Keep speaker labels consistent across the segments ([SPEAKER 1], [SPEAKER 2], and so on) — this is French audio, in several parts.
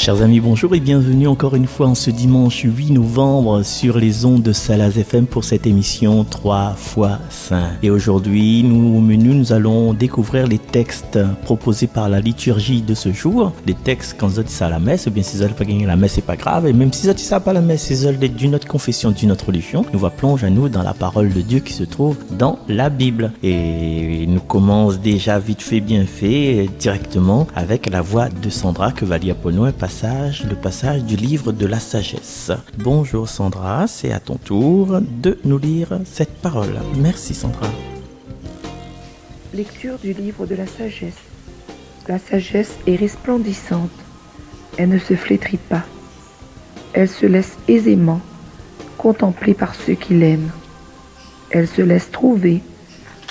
[SPEAKER 1] Chers amis, bonjour et bienvenue encore une fois en ce dimanche 8 novembre sur les ondes de Salaz FM pour cette émission 3 fois Saint. Et aujourd'hui, au menu, nous allons découvrir les textes proposés par la liturgie de ce jour. Les textes quand ils sont à la messe, ou bien si ils pas gagné la messe, c'est pas grave. Et même si ils sont pas la messe, si ils d'une autre confession, d'une autre religion, nous va plonger à nous dans la parole de Dieu qui se trouve dans la Bible. Et nous commençons déjà vite fait, bien fait, directement avec la voix de Sandra que va lire pour nous le passage du livre de la sagesse. Bonjour Sandra, c'est à ton tour de nous lire cette parole. Merci Sandra.
[SPEAKER 2] Lecture du livre de la sagesse. La sagesse est resplendissante. Elle ne se flétrit pas. Elle se laisse aisément contempler par ceux qui l'aiment. Elle se laisse trouver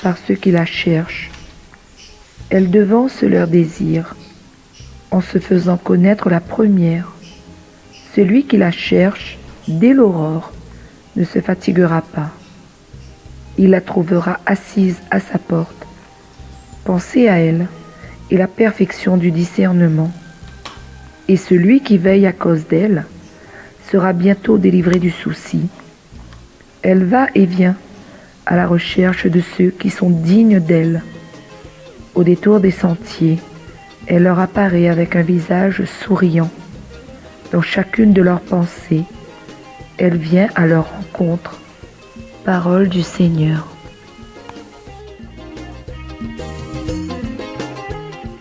[SPEAKER 2] par ceux qui la cherchent. Elle devance leurs désirs en se faisant connaître la première. Celui qui la cherche dès l'aurore ne se fatiguera pas. Il la trouvera assise à sa porte. Pensez à elle et la perfection du discernement. Et celui qui veille à cause d'elle sera bientôt délivré du souci. Elle va et vient à la recherche de ceux qui sont dignes d'elle. Au détour des sentiers, elle leur apparaît avec un visage souriant. Dans chacune de leurs pensées, elle vient à leur rencontre. Parole du Seigneur.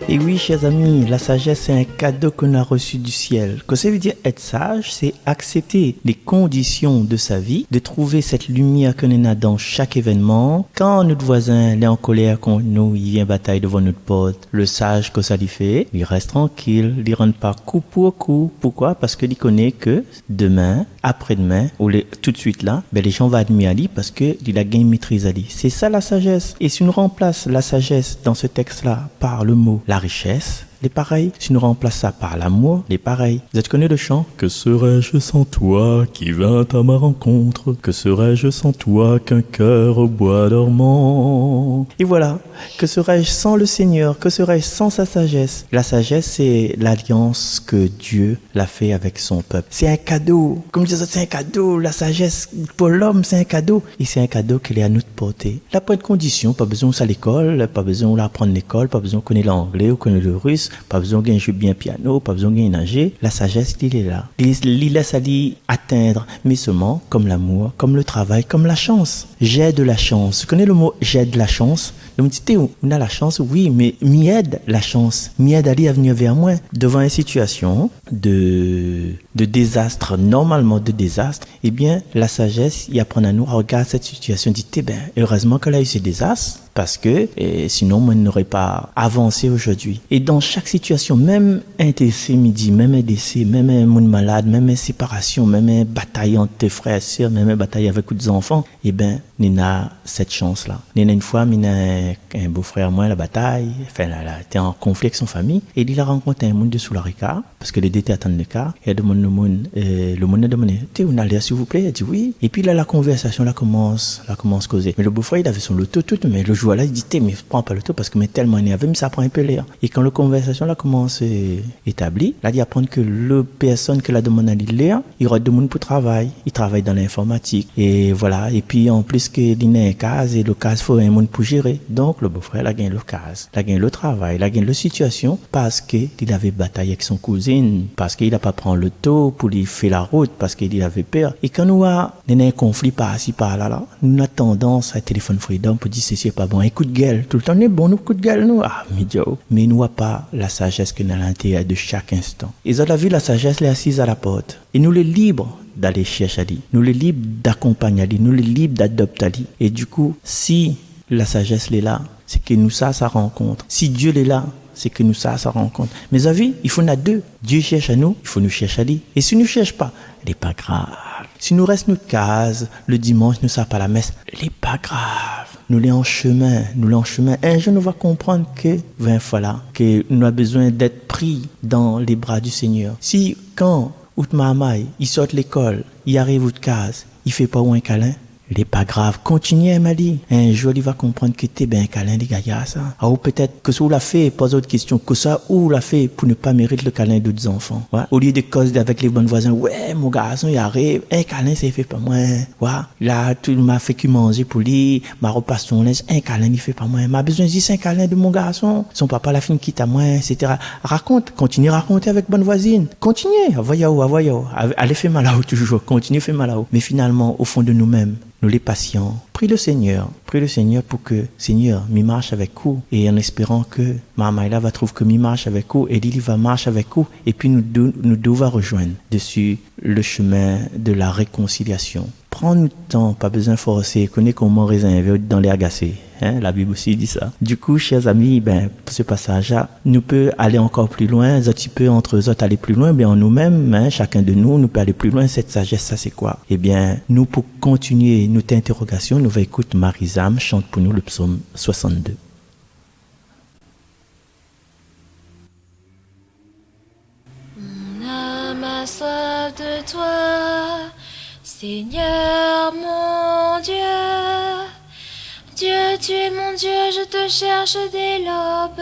[SPEAKER 1] Et oui, chers amis, la sagesse, c'est un cadeau qu'on a reçu du ciel. Que ça veut dire être sage, c'est accepter les conditions de sa vie, de trouver cette lumière qu'on a dans chaque événement. Quand notre voisin est en colère contre nous, il vient bataille devant notre porte, le sage que ça lui fait, il reste tranquille, il ne rentre pas coup pour coup. Pourquoi? Parce qu'il connaît que demain, après-demain, ou tout de suite là, les gens vont admirer lui parce qu'il a gagné maîtrise à lui. C'est ça la sagesse. Et si nous remplace la sagesse dans ce texte-là par le mot la richesse, les pareils. Si nous remplaçons ça par l'amour, les pareils. Vous êtes connu le chant? Que serais-je sans toi qui vint à ma rencontre? Que serais-je sans toi qu'un cœur au bois dormant? Et voilà. Que serais-je sans le Seigneur? Que serais-je sans sa sagesse? La sagesse, c'est l'alliance que Dieu l'a fait avec son peuple. C'est un cadeau. Comme je disais, c'est un cadeau. La sagesse, pour l'homme, c'est un cadeau. Et c'est un cadeau qu'il est à nous de porter. Il n'a pas de condition. Pas besoin d'aller à l'école. Pas besoin d'apprendre l'école. Pas besoin de connaître l'anglais ou connaître le russe. Pas besoin de jouer bien piano, pas besoin de nager. La sagesse, il est là. Il laisse aller atteindre, mais seulement comme l'amour, comme le travail, comme la chance. J'ai de la chance. Tu connais le mot j'ai de la chance? Le mot dit, on a la chance, oui, mais m'y aide la chance. M'y aide à aller à venir vers moi. Devant une situation de désastre, normalement de désastre, eh bien, la sagesse, il apprend à nous à regarder cette situation, dit, heureusement qu'elle a eu ce désastre, parce que sinon, moi, je n'aurais pas avancé aujourd'hui. Et dans chaque situation, même un décès midi, même un décès, même un monde malade, même une séparation, même une bataille entre tes frères et sœurs, même une bataille avec des enfants, eh bien, on a cette chance-là. On a une fois, on a un beau-frère, moi, la bataille, enfin, là, était en conflit avec son famille, et il a rencontré un monde de sous la ricard, parce que les deux étaient attendus le car, et il a demandé le monde a demandé, on a l'air, s'il vous plaît? Il a dit oui. Et puis là, la conversation, là, commence à causer. Mais le beau-frère, il avait son loto tout, mais le joueur là, il dit, mais prends pas le loto parce que mais tellement énervé, mais ça prend un peu l'air. Et quand la conversation là commence à établir, là, il apprend que le personne que la demande à l'air, il aura deux monde pour travail. Il travaille dans l'informatique. Et voilà. Et puis, en plus que il a un cas, et le cas, il faut un monde pour gérer. Donc, le beau-frère, il a gagné le cas. Il a gagné le travail. Il a gagné la situation parce qu'il avait bataillé avec son cousine, parce qu'il n'a pas pris le taux pour lui faire la route, parce qu'il avait peur. Et quand nous avons un conflit par-ci, par-là, nous avons tendance à téléphone freedom pour dire ceci n'est pas bon. Un coup de gueule. Tout le temps, on est bon, nous, coup de gueule, nous. Ah, mais nous n'avons pas la sagesse que nous avons à l'intérieur de chaque instant. Et ça, la vu, la sagesse, elle est assise à la porte. Et nous les libres d'aller chercher à lui. Nous les libres d'accompagner à lui. Nous les libres d'adopter à lui. Et du coup, si la sagesse est là, c'est que nous ça rencontre. Si Dieu est là, c'est que nous ça rencontre. Mais à vie, il faut en deux. Dieu cherche à nous, il faut nous chercher à lui. Et si nous ne cherche pas, il n'est pas grave. Si nous restons notre case, le dimanche, nous ne sommes pas à la messe, il n'est pas grave. Nous les en chemin. Un jour, nous va comprendre que, 20 fois là, que nous avons besoin d'être pris dans les bras du Seigneur. Si, quand, Outmamaï, il sort de l'école, il arrive à votre case, il fait pas un câlin, Il n'est pas grave. Continuez, Mali. Un jour, il va comprendre que t'es bien câlin, les gars, ça. Ou peut-être que ça, ou l'a fait, pose autre question, que ça, ou l'a fait pour ne pas mériter le câlin d'autres enfants. Ouais. Au lieu de causer avec les bons voisins, ouais, mon garçon, il arrive, un câlin, c'est fait pas moi. Ouais. Là, tout m'a fait que manger pour lui, m'a repasse son linge, un câlin, il fait pas moi. M'a besoin de 10 câlin de mon garçon. Son papa, la fin quitte à moi, etc. Raconte, continue à raconter avec bonne voisine. Continuez, voyons. Allez, fais mal à haut toujours. Continuez, fais mal à haut. Mais finalement, au fond de nous-mêmes, nous les patients, prie le Seigneur pour que, Seigneur, m'y marche avec vous, et en espérant que Maman va trouver que m'y marche avec vous, et Lily va marcher avec vous, et puis nous deux va rejoindre dessus le chemin de la réconciliation. Prends-nous le temps, pas besoin de forcer, connais comment réserver dans les agacés. La Bible aussi dit ça. Du coup, chers amis, pour ce passage-là, nous peut aller encore plus loin, un petit peu entre eux autres aller plus loin, en nous-mêmes, chacun de nous peut aller plus loin. Cette sagesse, ça c'est quoi? Nous, pour continuer notre interrogation, nous va écouter Marie-Zam chante pour nous le psaume 62.
[SPEAKER 3] Mon âme a soif de toi, Seigneur mon Dieu. Dieu, tu es mon Dieu, je te cherche dès l'aube.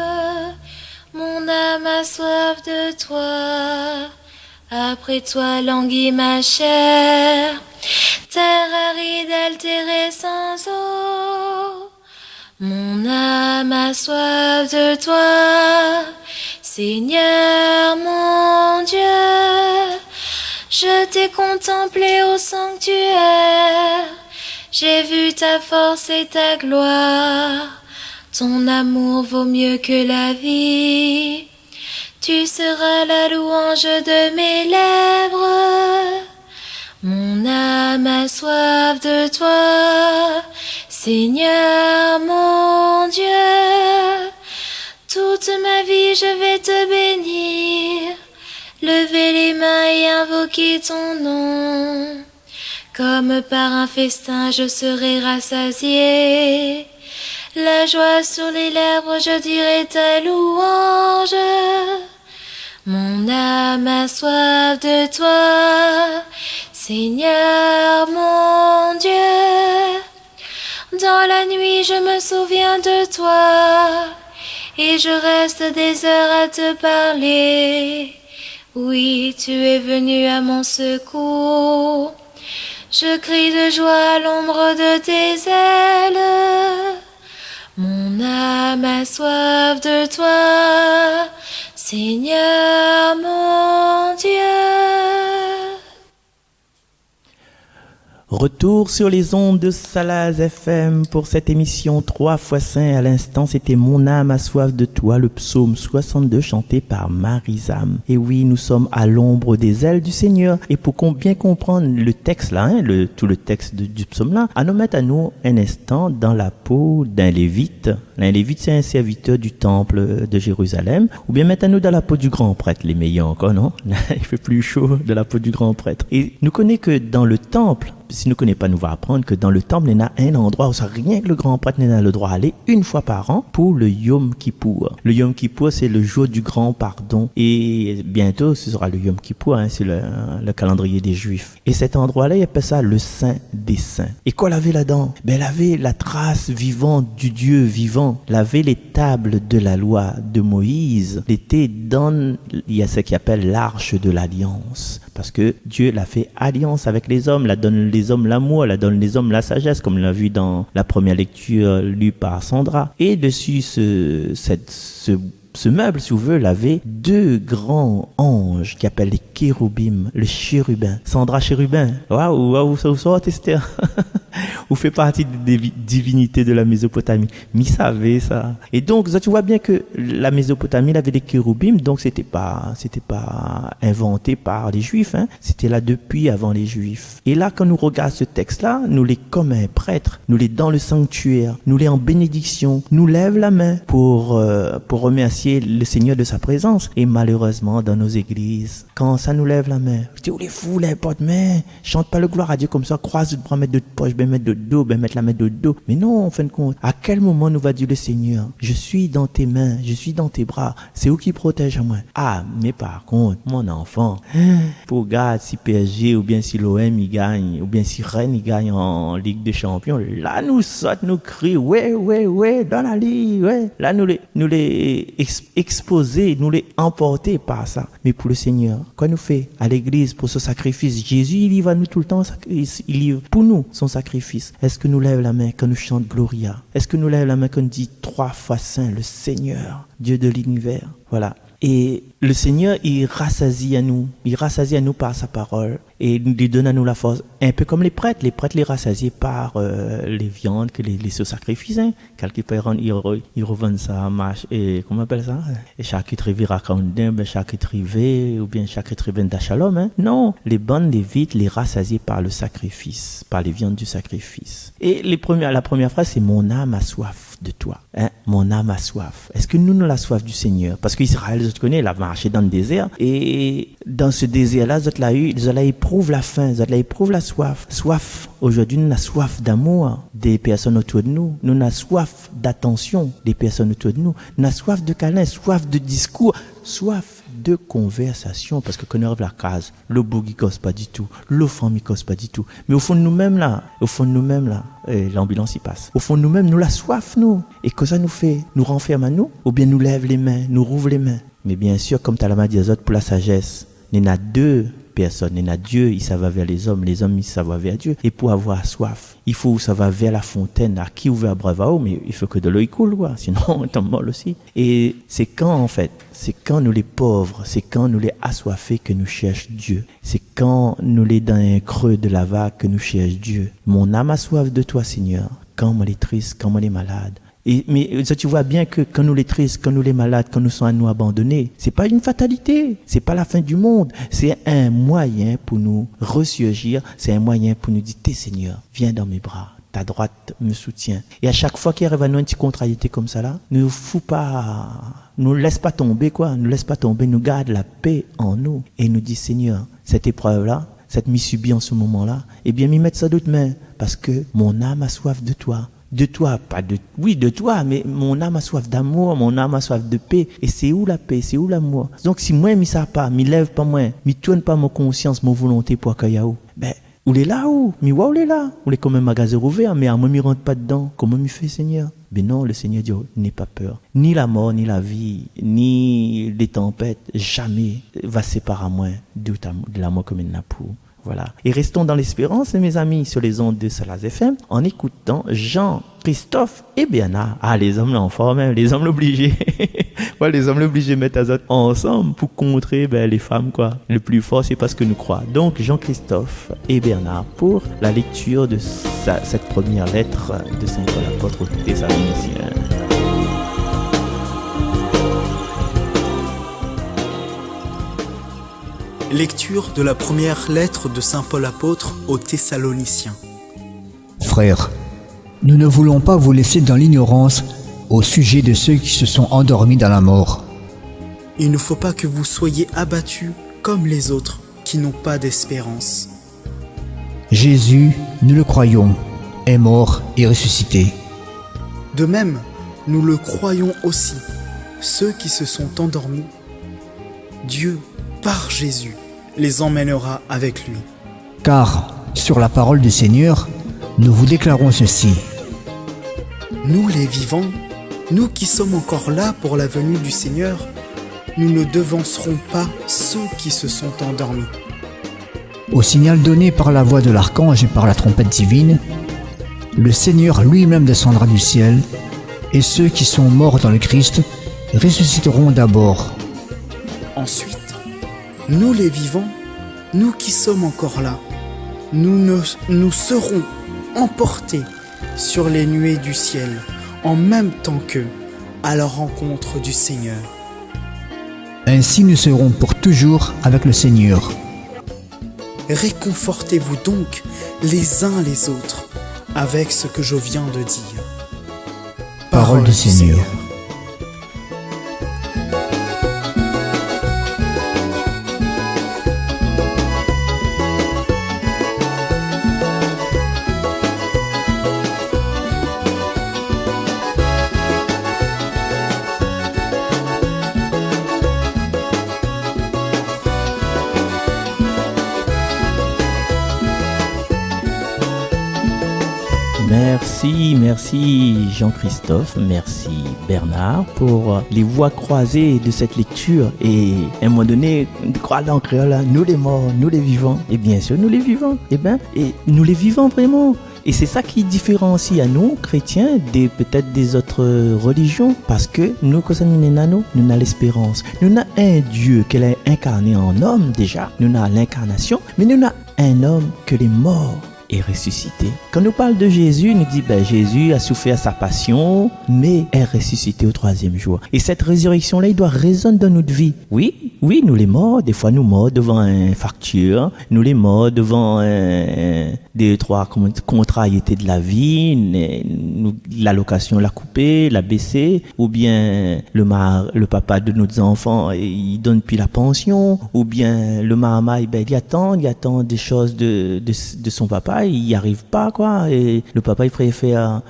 [SPEAKER 3] Mon âme a soif de toi. Après toi languit ma chair. Terre aride, altérée sans eau. Mon âme a soif de toi. Seigneur mon Dieu, je t'ai contemplé au sanctuaire. J'ai vu ta force et ta gloire. Ton amour vaut mieux que la vie. Tu seras la louange de mes lèvres. Mon âme a soif de toi, Seigneur mon Dieu. Toute ma vie je vais te bénir, lever les mains et invoquer ton nom. Comme par un festin je serai rassasié, la joie sur les lèvres je dirai ta louange. Mon âme a soif de toi, Seigneur mon Dieu. Dans la nuit je me souviens de toi, et je reste des heures à te parler. Oui, tu es venu à mon secours. Je crie de joie à l'ombre de tes ailes. Mon âme a soif de toi, Seigneur mon Dieu.
[SPEAKER 1] Retour sur les ondes de Salaz FM pour cette émission 3x5. À l'instant, c'était Mon âme a soif de toi, le psaume 62 chanté par Marie-Zam. Et oui, nous sommes à l'ombre des ailes du Seigneur. Et pour bien comprendre le texte là, tout le texte du psaume là, à nous mettre à nous un instant dans la peau d'un lévite. Un lévite, c'est un serviteur du temple de Jérusalem. Ou bien mettre à nous dans la peau du grand prêtre, les meilleurs encore, non? Il fait plus chaud de la peau du grand prêtre. Et nous connaissons que dans le temple, si nous ne connaissons pas, nous va apprendre que dans le temple, il y a un endroit où ça rien que le grand prêtre n'a le droit d'aller une fois par an pour le Yom Kippour. Le Yom Kippour, c'est le jour du grand pardon. Et bientôt, ce sera le Yom Kippour, c'est le calendrier des Juifs. Et cet endroit-là, il appelle ça le Saint des Saints. Et quoi laver là-dedans? Laver la trace vivante du Dieu vivant. Laver les tables de la loi de Moïse. Il y a ce qu'il appelle l'arche de l'alliance. Parce que Dieu l'a fait alliance avec les hommes, la donne les hommes l'amour, la donne les hommes la sagesse, comme on l'a vu dans la première lecture lue par Sandra. Et dessus ce meuble, si vous voulez, avait deux grands anges qui appellent les chérubim, le chérubin. Sandra chérubin. Waouh, ça vous sort, Esther. Vous faites partie des divinités de la Mésopotamie. Mais savez ça. Et donc, tu vois bien que la Mésopotamie avait des chérubim, donc c'était pas inventé par les Juifs, C'était là depuis avant les Juifs. Et là, quand nous regardons ce texte-là, nous les comme un prêtre, nous les dans le sanctuaire, nous les en bénédiction, nous lève la main pour remercier le Seigneur de sa présence. Et malheureusement, dans nos églises, quand ça nous lève la main, tu dis, les fous, les potes, mais chante pas le gloire à Dieu comme ça, croise de bras, mettre de poche, mettre de dos, mettre la main de dos. Mais non, en fin de compte, à quel moment nous va dire le Seigneur, je suis dans tes mains, je suis dans tes bras, c'est où qui protège à moi? Ah, mais par contre, mon enfant, pour regarder si PSG ou bien si l'OM il gagne, ou bien si Rennes il gagne en Ligue des Champions, là nous saute, nous crie, ouais, dans la Ligue, ouais. Là nous les exposer, nous les emporter par ça. Mais pour le Seigneur, quoi nous fait à l'église pour ce sacrifice? Jésus, il livre à nous tout le temps, il livre pour nous son sacrifice. Est-ce que nous lève la main quand nous chante Gloria? Est-ce que nous lève la main quand nous dit 3 fois Saint, le Seigneur, Dieu de l'univers? Voilà. Et le Seigneur, il rassasie à nous par sa parole et il lui donne à nous la force, un peu comme les prêtres les rassasient par les viandes que les sacrifices, hein. Quelque part ils revendent ça et comment on appelle ça, et charcuterie viracandin, charcuterie ou bien charcuterie d'Achalom, hein. Non, les bonnes, les vites, les rassasiés par le sacrifice, par les viandes du sacrifice. Et la première phrase, c'est mon âme a soif de toi, hein. Mon âme a soif. Est-ce que nous la soif du Seigneur? Parce qu'Israël, je te connais, il a marché dans le désert et dans ce désert-là, ils éprouvent la faim, ils éprouvent la soif. Soif. Aujourd'hui, nous avons soif d'amour des personnes autour de nous. Nous avons soif d'attention des personnes autour de nous. Nous avons soif de câlin, soif de discours, soif de conversation. Parce que quand on arrive à la case, le bougui cause pas du tout, le famille cause pas du tout. Mais au fond de nous-mêmes là, l'ambulance y passe. Au fond de nous-mêmes, nous la soif, nous. Et que ça nous fait? Nous renferme à nous? Ou bien nous lève les mains, nous rouvre les mains? Mais bien sûr, comme Talama dit aux autres, pour la sagesse, il y en a 2 personnes. Il y en a Dieu, il s'en va vers les hommes il s'en va vers Dieu. Et pour avoir soif, il faut ça va vers la fontaine, à qui ouvert brava, mais il faut que de l'eau coule, quoi. Sinon on tombe mort aussi. Et c'est quand nous les pauvres, c'est quand nous les assoiffés que nous cherchons Dieu. C'est quand nous les dans un creux de la vague que nous cherchons Dieu. Mon âme a soif de toi, Seigneur. Quand on est triste, quand on est malade. Mais ça, tu vois bien que quand nous les tristes, quand nous les malades, quand nous sommes à nous abandonnés, c'est pas une fatalité, c'est pas la fin du monde, c'est un moyen pour nous ressurgir, c'est un moyen pour nous dire, t'es Seigneur, viens dans mes bras, ta droite me soutient. Et à chaque fois qu'il arrive à nous une petite contrariété comme ça là, ne nous laisse pas tomber, nous garde la paix en nous et nous dit, Seigneur, cette épreuve là, cette mise subie en ce moment là, eh bien m'y mettre ça d'autres mains, parce que mon âme a soif de toi. De toi, de toi, mais mon âme a soif d'amour, mon âme a soif de paix. Et c'est où la paix, c'est où l'amour? Donc si moi, ça pas, lève pas moi, tourne pas mon conscience, mon volonté pour Akayaou, où est là où? Où est là? Où est comme un magasin ouvert, mais à moi, m'y rentre pas dedans. Comment m'y fait, Seigneur? Ben non, le Seigneur dit, n'aie pas peur. Ni la mort, ni la vie, ni les tempêtes, jamais va séparer à moi de l'amour comme il n'a pour. Voilà. Et restons dans l'espérance, mes amis, sur les ondes de Salaz FM, en écoutant Jean-Christophe et Bernard. Ah, les hommes là en forme, hein, les hommes l'obligés. Ouais, les hommes l'obligés mettent à autres ensemble pour contrer les femmes, quoi. Le plus fort, c'est pas ce que nous croyons. Donc, Jean-Christophe et Bernard pour la lecture de cette première lettre de Saint Paul apôtre aux Thessaloniciens.
[SPEAKER 4] Lecture de la première lettre de Saint Paul apôtre aux Thessaloniciens.
[SPEAKER 5] Frères, nous ne voulons pas vous laisser dans l'ignorance au sujet de ceux qui se sont endormis dans la mort.
[SPEAKER 4] Il ne faut pas que vous soyez abattus comme les autres qui n'ont pas d'espérance.
[SPEAKER 5] Jésus, nous le croyons, est mort et ressuscité.
[SPEAKER 4] De même, nous le croyons aussi, ceux qui se sont endormis. Dieu, par Jésus, les emmènera avec lui.
[SPEAKER 5] Car, sur la parole du Seigneur, nous vous déclarons ceci.
[SPEAKER 4] Nous les vivants, nous qui sommes encore là pour la venue du Seigneur, nous ne devancerons pas ceux qui se sont endormis.
[SPEAKER 5] Au signal donné par la voix de l'archange et par la trompette divine, le Seigneur lui-même descendra du ciel, et ceux qui sont morts dans le Christ ressusciteront d'abord.
[SPEAKER 4] Ensuite, nous les vivants, nous qui sommes encore là, nous serons emportés sur les nuées du ciel, en même temps qu'eux, à la rencontre du Seigneur.
[SPEAKER 5] Ainsi nous serons pour toujours avec le Seigneur.
[SPEAKER 4] Réconfortez-vous donc les uns les autres avec ce que je viens de dire.
[SPEAKER 5] Parole du Seigneur.
[SPEAKER 1] Merci Jean-Christophe, merci Bernard pour les voix croisées de cette lecture. Et à un moment donné, croire dans le créole, nous les morts, nous les vivants, et bien sûr nous les vivants, et nous les vivants vraiment. Et c'est ça qui différencie à nous, chrétiens, peut-être des autres religions, parce que nous, quand nous avons l'espérance. Nous avons un Dieu qui est incarné en homme déjà, nous avons l'incarnation, mais nous avons un homme que les morts est ressuscité. Quand nous parle de Jésus, nous dit Jésus a souffert sa passion, mais est ressuscité au 3e jour. Et cette résurrection-là, il doit résonner dans notre vie. Oui, nous les morts, des fois nous morts devant un facture, nous les morts devant deux, trois contrariétés de la vie, l'allocation l'a coupée, l'a baissée, ou bien le papa de nos enfants, il donne plus la pension, ou bien le maman, il attend des choses de son papa, il n'y arrive pas, quoi. Et le papa, il préfère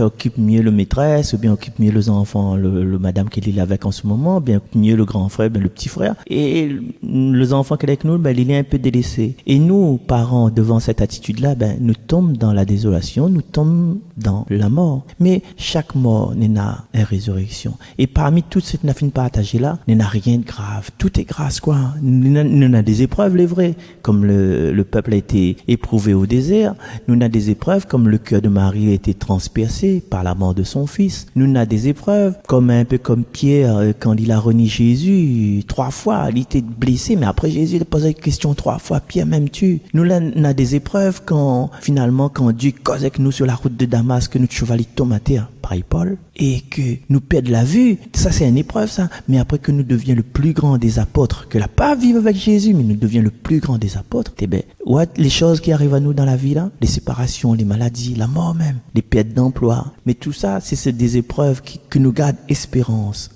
[SPEAKER 1] occuper mieux le maîtresse, ou bien occupe mieux les enfants, le madame qu'il est avec en ce moment, bien mieux le grand frère, bien le petit frère. Et les enfants qu'il est avec nous, il est un peu délaissé. Et nous, parents, devant cette attitude-là, nous tombons dans la désolation, nous tombons dans la mort. Mais chaque mort n'est pas une résurrection. Et parmi toutes ces nafines partagées là, il n'y a rien de grave. Tout est grâce, quoi. Nous avons des épreuves, les vrais, comme le peuple a été éprouvé au désert. Nous avons des épreuves comme le cœur de Marie a été transpercé par la mort de son fils. Nous avons des épreuves un peu comme Pierre quand il a renié Jésus 3 fois. Il était blessé, mais après Jésus il a posé la question 3 fois. Pierre m'aimes-tu? Nous avons des épreuves quand Dieu cause avec nous sur la route de Damas, que notre cheval tombe à terre, par Paul, et que nous perdons la vue. Ça c'est une épreuve, ça. Mais après que nous devions le plus grand des apôtres, que la pas vivre avec Jésus, mais nous devions le plus grand des apôtres. Les choses qui arrivent à nous dans la vie là, les séparations, les maladies, la mort même, les pertes d'emploi. Mais tout ça, c'est des épreuves que nous gardent espérance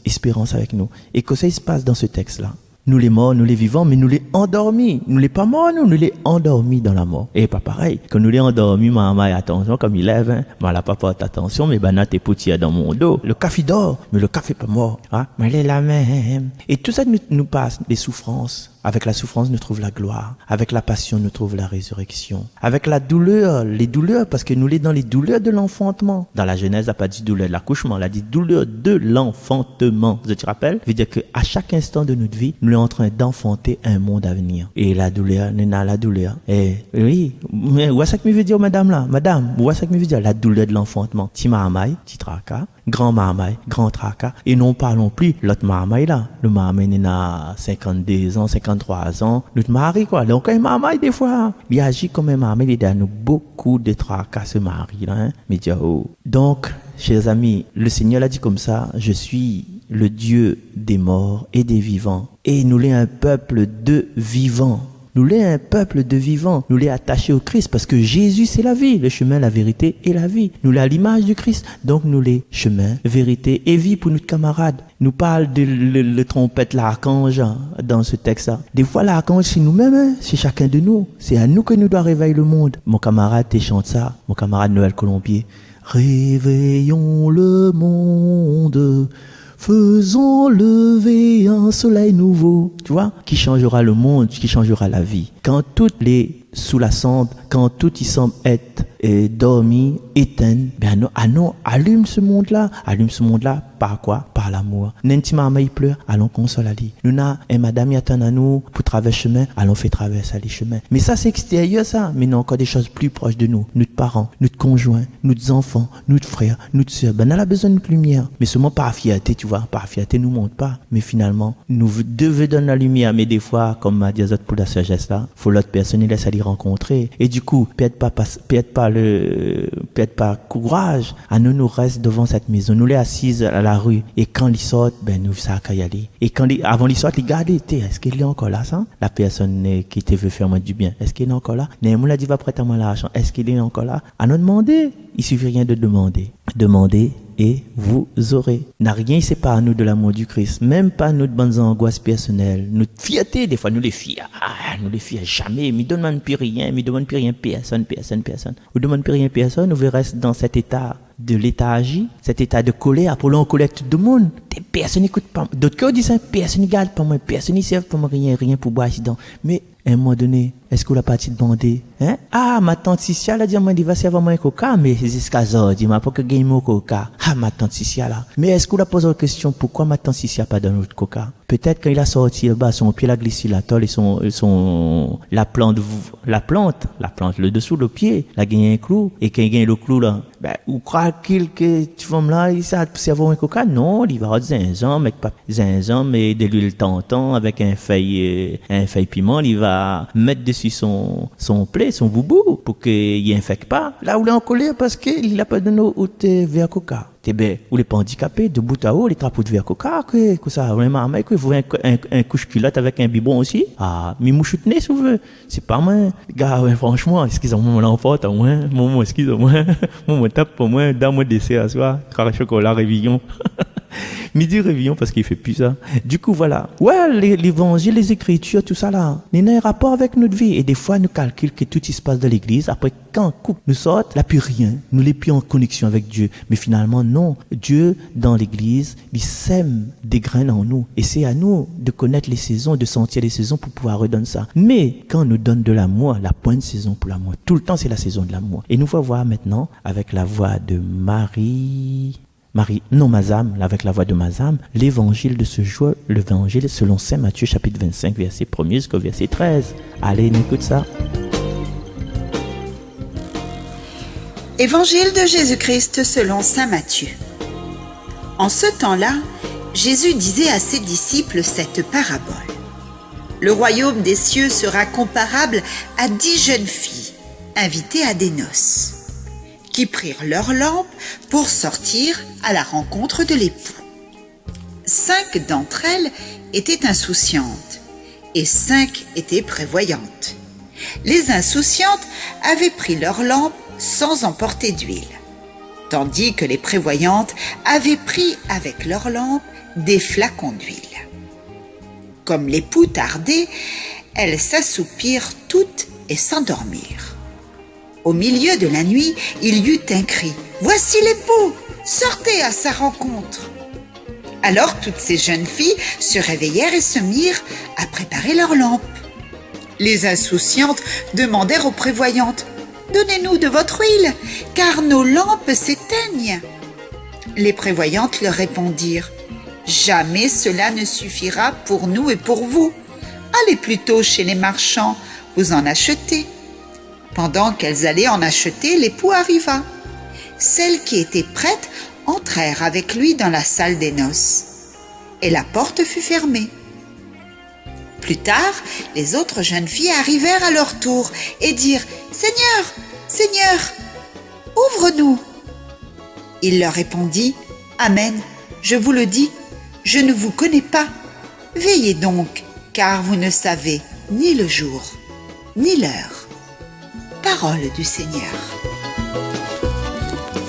[SPEAKER 1] avec nous. Et que ça se passe dans ce texte-là. Nous les morts, nous les vivants, mais nous les endormis. Nous les pas morts, nous les endormis dans la mort. Et pas pareil. Quand nous les endormis, maman, attention, comme il lève, elle n'a pas porté attention, mais t'es petit dans mon dos. Le café dort, mais le café pas mort. Mais elle est la même. Et tout ça nous passe des souffrances. Avec la souffrance, nous trouve la gloire. Avec la passion, nous trouve la résurrection. Avec la douleur, les douleurs, parce que nous sommes dans les douleurs de l'enfantement. Dans la Genèse, elle n'a pas dit douleur de l'accouchement, elle a dit douleur de l'enfantement. Vous te rappelez? Ça veut dire qu'à chaque instant de notre vie, nous sommes en train d'enfanter un monde à venir. Et la douleur, nous avons la douleur. Et oui, mais où est-ce que me veut dire, madame, où est-ce que me veut dire la douleur de l'enfantement? Ti mahamay, ti traka, grand mahamay, grand traka. Et non parlons plus l'autre mahamay là. Le mahamay n'a 52 ans, 53 ans, notre mari, quoi. Donc, un mari, des fois, il agit comme un mari, il donne beaucoup de tracas, ce mari, là, mais donc, chers amis, le Seigneur l'a dit comme ça, je suis le Dieu des morts et des vivants. Et nous sommes un peuple de vivants. Nous sommes un peuple de vivants. Nous sommes attachés au Christ parce que Jésus c'est la vie, le chemin, la vérité et la vie. Nous sommes à l'image du Christ. Donc nous sommes chemin, vérité et vie pour notre camarade. Nous parle de le trompette, l'archange dans ce texte-là. Des fois l'archange c'est nous-mêmes, c'est chacun de nous. C'est à nous que nous doit réveiller le monde. Mon camarade te chante ça, mon camarade Noël Colombier. Réveillons le monde. Faisons lever un soleil nouveau, tu vois, qui changera le monde, qui changera la vie. Quand toutes les sous la cendre, quand tout y semble être dormi, éteint, allume ce monde-là par quoi? Par l'amour. N'inti maman il pleure, allons console à lui. Nous n'a un madame y attend à nous pour traverser chemin, allons faire traverser les chemins. Mais ça c'est extérieur ça, mais nous encore des choses plus proches de nous, notre parents, notre conjoint, nos enfants, notre frère, notre sœur. On a besoin de notre lumière, mais seulement par fierté, tu vois, par fierté nous montre pas, mais finalement nous devons donner la lumière, mais des fois comme m'a dit pour la sagesse là, faut l'autre personne laisse aller rencontrer et du coup perd pas courage à nous reste devant cette maison, nous les assises à la rue et quand ils sortent nous ça qu'à y aller et quand avant ils sortent ils gardent est-ce qu'il est encore là ça la personne qui te veut faire moi du bien est-ce qu'il est encore là Néhémie l'a dit va prêter moi l'argent est-ce qu'il est encore là à nous demander il suffit rien de demander et vous aurez. N'a rien sépare nous de l'amour du Christ, même pas notre bonnes angoisses personnelles, notre fierté, des fois nous les fiers jamais, mais demande plus rien, personne. Ou demande plus rien personne, vous restez dans cet état de l'État agi, cet état de colère, pour l'on collecte tout le monde. Personne n'écoute pas. D'autres qui disent, personne n'y garde pas moi, personne n'y sert pas moi, rien pour boire accident. Mais, à un moment donné, est-ce que la partie de bander, hein? Ah, ma tante Cicia, elle a dit, moi, il va servir moi un coca, mais jusqu'à ça, dis-moi, pas que gagne mon coca. Ah, ma tante Cicia, là. Mais est-ce qu'on la pose la question, pourquoi ma tante Cicia pas dans notre coca? Peut-être quand il a sorti, là-bas, son pied, la glissé, la tôle et la plante, le dessous, le pied, la gagne un clou, et quand il gagne le clou, là, ben, ou croit-il que tu vas là, il s'est servir un coca? Non, il va avoir zinzan, mais de l'huile tantan, avec un feuille piment, il va mettre dessus son plaid, son boubou, pour qu'il infecte pas. Là où il est en colère parce qu'il n'a pas donné au thé vers coca. Ou les pas handicapés, de bout à haut, les trapeaux de verre coca, que ça, vraiment, mais que vous un couche culotte avec un biberon aussi. Ah, mais mouchoute nez, si vous voulez. C'est pas moi. Gars, ouais, franchement, excusez-moi, mon l'enfant, t'as moins, mon, excusez-moi, mon tape pour moi, donne-moi dessert à soi, carré chocolat, réveillon. Midi réveillon parce qu'il fait plus ça. Du coup, voilà. Ouais, l'évangile, les écritures, tout ça là, il y a un rapport avec notre vie. Et des fois, nous calculons que tout ce qui se passe dans l'église. Après, quand coupe nous sort, là, plus rien. Nous n'est plus en connexion avec Dieu. Mais finalement, non. Dieu, dans l'église, il sème des graines en nous. Et c'est à nous de connaître les saisons, de sentir les saisons pour pouvoir redonner ça. Mais quand on nous donne de l'amour, la bonne saison pour l'amour, tout le temps, c'est la saison de l'amour. Et nous allons voir maintenant, avec la voix de Mazam, avec la voix de Mazam, l'évangile de ce jour, l'évangile selon Saint Matthieu, chapitre 25, verset 1er jusqu'au verset 13. Allez, on écoute ça.
[SPEAKER 6] Évangile de Jésus-Christ selon Saint Matthieu. En ce temps-là, Jésus disait à ses disciples cette parabole. Le royaume des cieux sera comparable à 10 jeunes filles invitées à des noces, qui prirent leurs lampes pour sortir à la rencontre de l'époux. 5 d'entre elles étaient insouciantes et 5 étaient prévoyantes. Les insouciantes avaient pris leurs lampes sans emporter d'huile, tandis que les prévoyantes avaient pris avec leurs lampes des flacons d'huile. Comme l'époux tardait, elles s'assoupirent toutes et s'endormirent. Au milieu de la nuit, il y eut un cri. « Voici l'époux! Sortez à sa rencontre !» Alors toutes ces jeunes filles se réveillèrent et se mirent à préparer leurs lampes. Les insouciantes demandèrent aux prévoyantes « Donnez-nous de votre huile, car nos lampes s'éteignent. » Les prévoyantes leur répondirent « Jamais cela ne suffira pour nous et pour vous. Allez plutôt chez les marchands, vous en achetez. » Pendant qu'elles allaient en acheter, l'époux arriva. Celles qui étaient prêtes entrèrent avec lui dans la salle des noces, et la porte fut fermée. Plus tard, les autres jeunes filles arrivèrent à leur tour et dirent « Seigneur, Seigneur, ouvre-nous !» Il leur répondit « Amen, je vous le dis, je ne vous connais pas. Veillez donc, car vous ne savez ni le jour, ni l'heure. » Parole du Seigneur.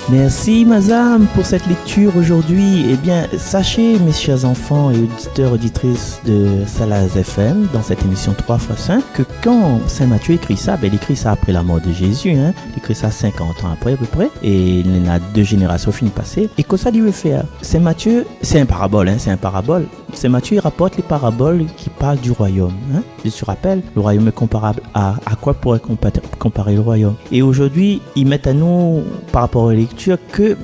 [SPEAKER 1] Merci Mazam pour cette lecture aujourd'hui. Eh bien, sachez mes chers enfants et auditeurs, auditrices de Salaz FM, dans cette émission 3x5, que quand Saint Matthieu écrit ça, il écrit ça après la mort de Jésus, il écrit ça 50 ans après à peu près, et il y a 2 générations finies passées. Et que ça lui veut faire Saint Matthieu, c'est un parabole, Saint Matthieu il rapporte les paraboles qui parlent du royaume. Je te rappelle, le royaume est comparable à quoi pourrait comparer le royaume. Et aujourd'hui, ils mettent à nous, par rapport aux lectures, que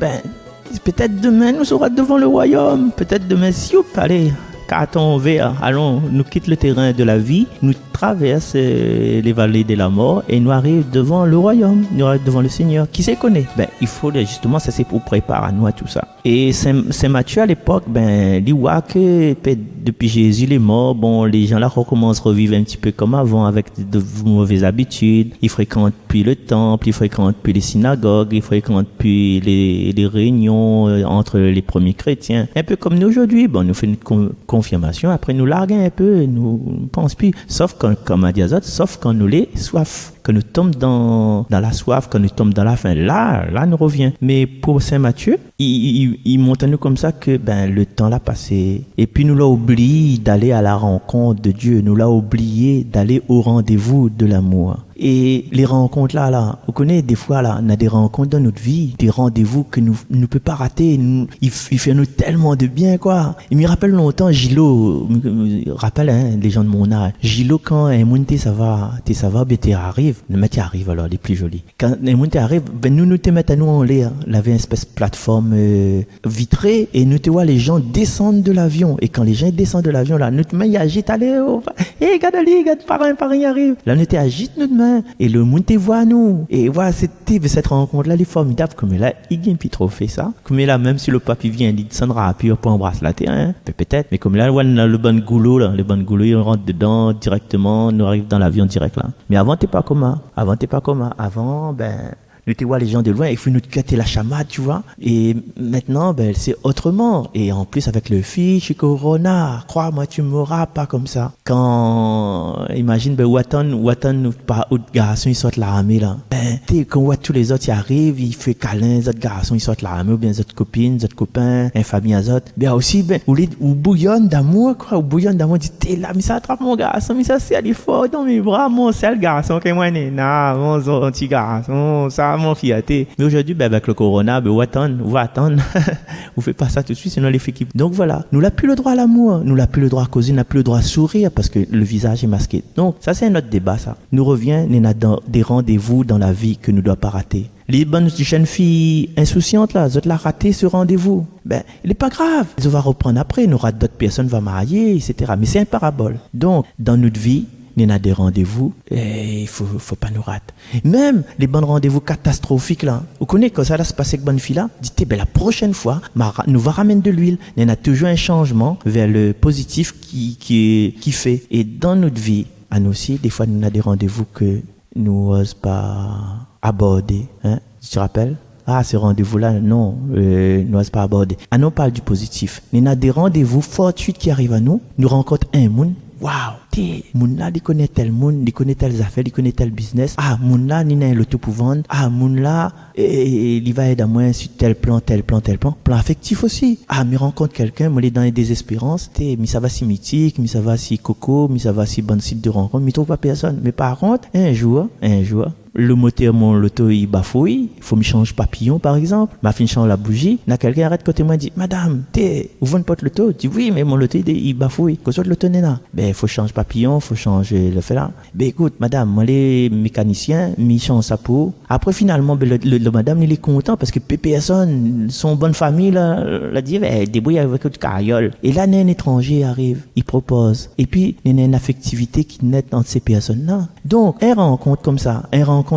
[SPEAKER 1] peut-être demain nous serons devant le royaume. Peut-être demain, si on allez, carton vert, allons, nous quitte le terrain de la vie, nous traverse les vallées de la mort et nous arrivons devant le royaume, nous arrivons devant le Seigneur. Qui se connaît? Il faut justement, ça c'est pour préparer à nous à tout ça. Et Saint Matthieu à l'époque, il voit que depuis Jésus il est mort, les gens là recommencent à revivre un petit peu comme avant avec de mauvaises habitudes. Ils fréquentent plus le temple, ils fréquentent plus les synagogues, ils fréquentent plus les réunions entre les premiers chrétiens. Un peu comme nous aujourd'hui, nous faisons une confirmation, après nous larguons un peu, nous ne pensons plus. Sauf comme a dit Azot, sauf quand nous les soif, quand nous tombons dans la soif, quand nous tombons dans la faim, là nous revient. Mais pour Saint Matthieu, il montre à nous comme ça que le temps l'a passé. Et puis nous l'a oublié d'aller à la rencontre de Dieu, nous l'a oublié d'aller au rendez-vous de l'amour. Et les rencontres là, vous connaissez, des fois, là, on a des rencontres dans notre vie, des rendez-vous que nous ne pouvons pas rater. Il fait nous tellement de bien, quoi. Il me rappelle longtemps, Gilo, rappelle, hein, les gens de mon âge. Gilo, quand un monde ça va, bien, t'es arrive. Le mec arrive, alors, les plus jolis. Quand un monde arrive, ben, nous te mettons à nous en l'air. On avait une espèce de plateforme, vitrée, et nous te vois les gens descendre de l'avion. Et quand les gens descendent de l'avion, là, nous te met, agite, allez, regarde, parrain, arrive. Là, nous te agite notre main. Et le monde te voit, nous. Et voilà, cette rencontre-là, elle est formidable. Comme là, il gagne plus trop fait ça. Comme là, même si le papy vient, il descendra, puis on embrasse la terre, hein. Peut-être. Mais comme là, on a le bon goulot, là. Le bon goulot, il rentre dedans directement, nous arrive dans l'avion direct, là. Mais avant, t'es pas comme ça. Avant, ben, nous te vois les gens de loin, il faut nous quitter la chamade, tu vois. Et maintenant, ben, c'est autrement. Et en plus, avec le fiche Corona, crois-moi, tu mourras pas comme ça. Quand, imagine, ben, Watan, par autre garçon, ils sortent l'armée, là. Ben, quand voit tous les autres, ils arrivent, ils font câlin, les autres garçons, ils sortent l'armée, ou bien les autres copines, les autres copains, une famille à autres. Ben, aussi, ben, ou bouillonne d'amour, quoi, ou bouillonne d'amour, dit, t'es là, mais ça attrape mon garçon, mais ça, c'est aller fort dans mes bras, mon seul garçon, que moi, nena, mon petit garçon, ça, mon fiaté. Mais aujourd'hui, ben, avec le corona, ben, on va attendre. On fait pas ça tout de suite, sinon les fait qui. Donc voilà. Nous n'avons plus le droit à l'amour. Nous n'avons plus le droit à causer, nous n'avons plus le droit à sourire parce que le visage est masqué. Donc, ça, c'est un autre débat, ça. Nous revient, nous avons des rendez-vous dans la vie que nous ne devons pas rater. Les bonnes jeunes filles insouciantes, là, elles ont raté ce rendez-vous. Ben, il n'est pas grave. Elles vont reprendre après. Nous ratons d'autres personnes, vont marier, etc. Mais c'est un parabole. Donc, dans notre vie, il y a des rendez-vous et il faut pas nous rater. Même les bons rendez-vous catastrophiques là, vous connaissez quand ça va se passer avec bonne fille là, dites ben la prochaine fois, nous va ramener de l'huile. Il y en a toujours un changement vers le positif qui fait. Et dans notre vie, à nous aussi, des fois nous avons des rendez-vous que nous n'osons pas aborder. Hein? Tu te rappelles? Ah, ce rendez-vous-là, non, n'ose pas aborder. Ah, non, on parle du positif. Il y a des rendez-vous fortuits qui arrivent à nous. Nous rencontrons un monde. Waouh, moun là, il connaît tel monde, il connaît telles affaires, il connaît tel business. Ah, moun là, il a l'auto pour vendre. Ah, moun là, il va aider à moi sur tel plan. Plan affectif aussi. Ah, mais rencontre quelqu'un, moi, il est dans les désespérances. Mais ça va si mythique, mais ça va si coco, mais ça va si bon site de rencontre, mais il trouve pas personne. Mais par contre, un jour, le moteur, mon loto, il bafouille. Il faut me changer papillon, par exemple. Ma fille change la bougie. Là, quelqu'un arrête côté moi, dit, madame, vous vendez pas de loto? Je dis, oui, mais mon loto, il bafouille. Qu'est-ce que le loto n'est là? Ben, il faut changer papillon, il faut changer le fait là. Ben, écoute, madame, moi, les mécaniciens, ils changent ça pour. Après, finalement, ben, le madame, il est content parce que personne, son bonne famille, là, l'a dit, ben, débrouille avec une carriole. Et là, un étranger arrive, il propose. Et puis, il y a une affectivité qui naît entre ces personnes-là. Donc, un rencontre comme ça,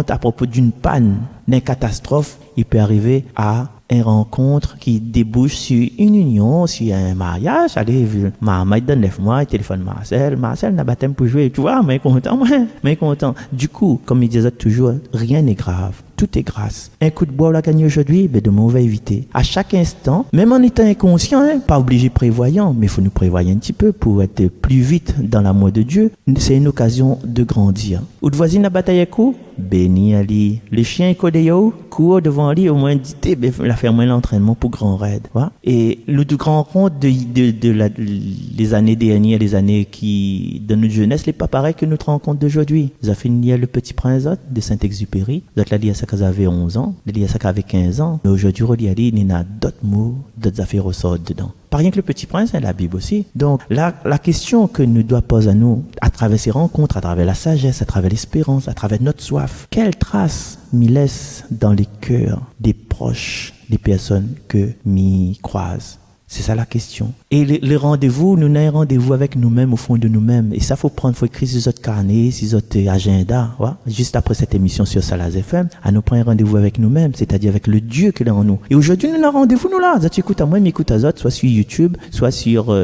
[SPEAKER 1] à propos d'une panne, d'une catastrophe, il peut arriver à une rencontre qui débouche sur une union, sur un mariage. Allez, maman donne 9 mois, il téléphone Marcel n'a pas baptême pour jouer, tu vois, mais content. Du coup, comme il disait toujours, rien n'est grave. Tout est grâce. Un coup de bois, on l'a gagné aujourd'hui, ben demain on va éviter. À chaque instant, même en étant inconscient, hein, pas obligé prévoyant, mais il faut nous prévoir un petit peu pour être plus vite dans l'amour de Dieu. C'est une occasion de grandir. Ou de voisine la bataille à coup, béni Ali. Le chien Kodéo, court devant lui, au moins dit, la faire moins l'entraînement pour grand raid. Voilà. Et le tout grand compte les années dernières, les années qui, de notre jeunesse, n'est pas pareil que notre rencontre d'aujourd'hui. Vous avez fini le Petit Prince de Saint-Exupéry. Vous avez lié ça quand vous avez 11 ans. Vous avez lié ça quand vous avez 15 ans. Mais aujourd'hui, il y a d'autres mots, d'autres affaires ressortent dedans. Pas rien que le Petit Prince, la Bible aussi. Donc, la question que nous doit poser à nous, à travers ces rencontres, à travers la sagesse, à travers l'espérance, à travers notre soif, quelle trace m'y laisse dans les cœurs des proches, des personnes que m'y croisent? C'est ça la question. Et le rendez-vous, nous avons un rendez-vous avec nous-mêmes, au fond de nous-mêmes. Et ça, faut écrire sur notre carnet, sur notre agenda. Ouais. Juste après cette émission sur Salaz FM, à nous prendre un rendez-vous avec nous-mêmes, c'est-à-dire avec le Dieu qui est en nous. Et aujourd'hui, nous avons un rendez-vous, nous là. Tu écoutes à moi, m'écoute à d'autres, soit sur YouTube, soit sur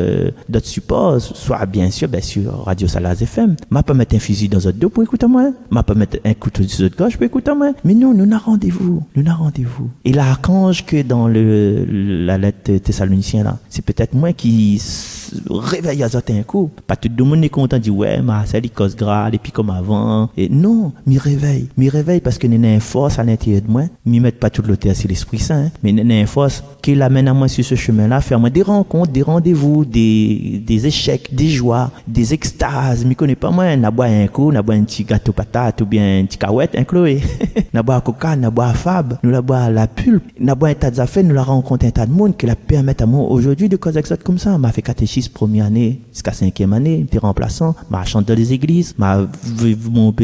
[SPEAKER 1] d'autres supports, soit bien sûr, sur Radio Salaz FM. Ma pas mettre un fusil dans votre dos pour écouter à moi. Ma pas mettre un couteau sur votre gauche pour écouter à moi. Mais non, nous avons un rendez-vous. Et l'archange que dans la lettre Thessaloniciens chien là. C'est peut-être moi qui réveille à un coup. Pas tout le monde est content, dit ouais, Marcel il cause grave et puis comme avant. Et non, m'y réveille parce que n'y a une force à l'intérieur de moi. M'y met pas toute l'auteur sur l'Esprit Saint, hein, mais n'y a une force qui l'amène à moi sur ce chemin-là, faire moi des rencontres, des rendez-vous, des échecs, des joies, des extases. M'y connais pas moi, n'a boire un coup, n'a boire un petit gâteau patate ou bien un petit cahuète, hein, Chloé. N'a boire coca, n'a boire fab, nous la boire la pulpe, n'a boire un tas d'affaires, nous la rencontre un tas de monde qui la permettent à moi aujourd'hui de causer ça comme ça. M'a fait catéchisme première année jusqu'à 5e année, j'étais remplaçant, m'a chanté dans les églises, m'a vu mon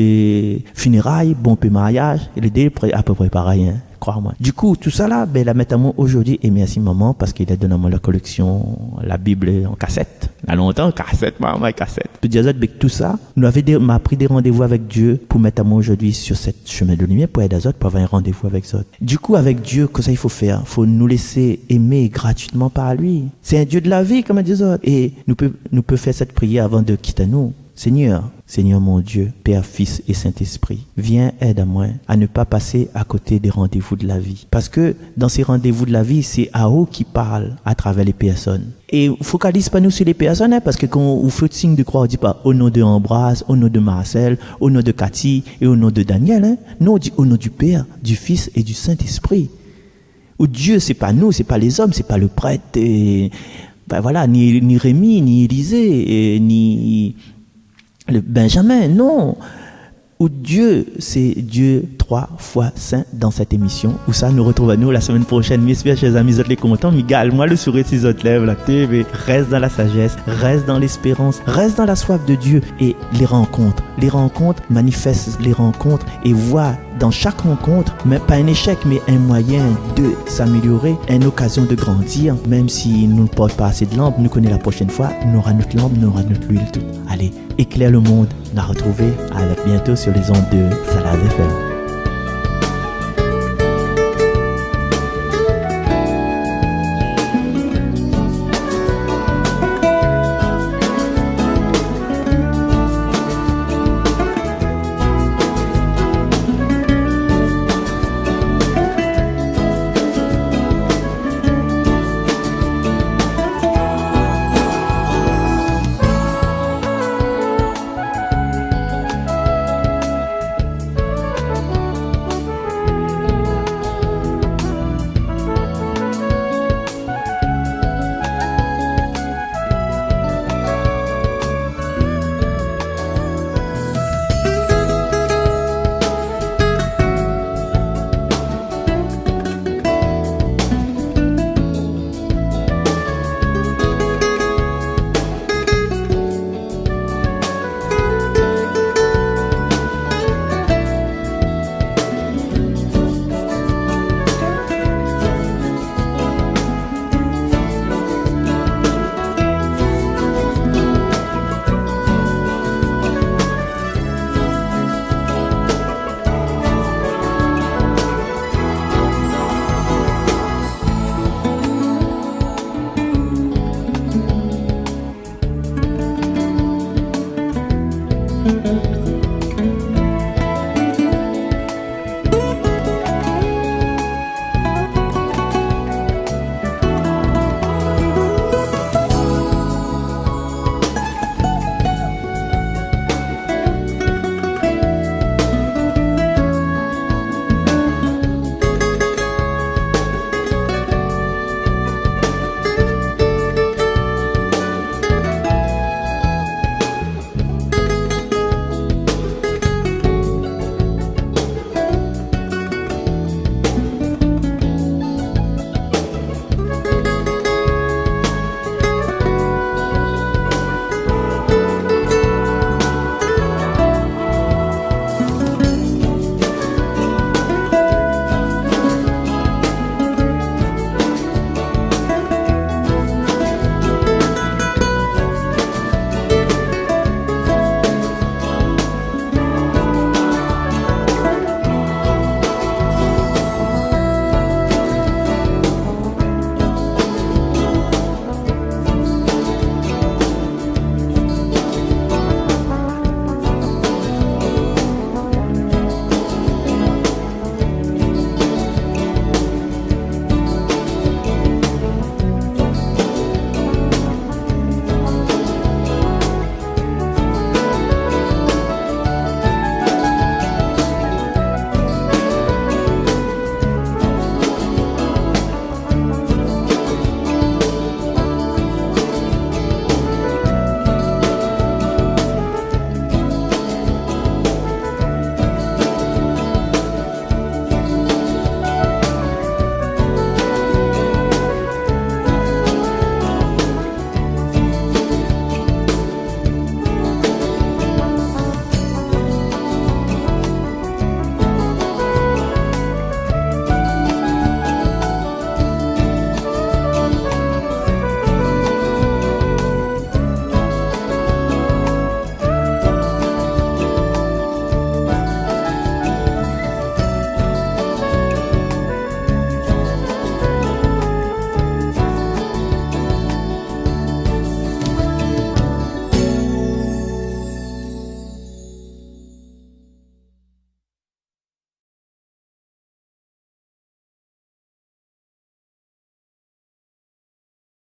[SPEAKER 1] funérailles, bon mariage, et les deux à peu près pareil, hein. Crois-moi. Du coup, tout ça là, ben, la mettre à moi aujourd'hui, et merci maman, parce qu'il a donné à moi la collection, la Bible en cassette. Il y a longtemps, cassette, maman, cassette. Je peux dire avec tout ça, m'a pris des rendez-vous avec Dieu pour mettre à moi aujourd'hui sur cette chemin de lumière, pour aider les autres, pour avoir un rendez-vous avec les autres. Du coup, avec Dieu, qu'est-ce qu'il faut faire? Il faut nous laisser aimer gratuitement par lui. C'est un Dieu de la vie, comme les autres. Et nous peut faire cette prière avant de quitter nous. Seigneur mon Dieu, Père, Fils et Saint-Esprit, viens aide à moi à ne pas passer à côté des rendez-vous de la vie. Parce que dans ces rendez-vous de la vie, c'est à eux qui parlent à travers les personnes. Et focalise pas nous sur les personnes, hein, parce que quand on fait le signe de croix, on dit pas au nom de Ambroise, au nom de Marcel, au nom de Cathy et au nom de Daniel. Hein. Non, on dit au nom du Père, du Fils et du Saint-Esprit. Ou Dieu, c'est pas nous, c'est pas les hommes, c'est pas le prêtre, et, ben voilà, ni Rémi, ni Élisée, ni le Benjamin, non. Ou Dieu, c'est Dieu 3 fois saint dans cette émission. Où ça, nous retrouvons nous la semaine prochaine. J'espère, chers amis, vous êtes les contents. Miguel, moi, le sourire si autres lèvres, la TV. Reste dans la sagesse, reste dans l'espérance, reste dans la soif de Dieu. Et les rencontres manifestent les rencontres et voient dans chaque rencontre, mais pas un échec, mais un moyen de s'améliorer, une occasion de grandir. Même si nous ne portons pas assez de lampe, nous connaissons la prochaine fois, nous aurons notre lampe, nous aurons notre huile, tout. Allez, éclaire le monde. On a retrouvé à bientôt sur les ondes de Salade FM.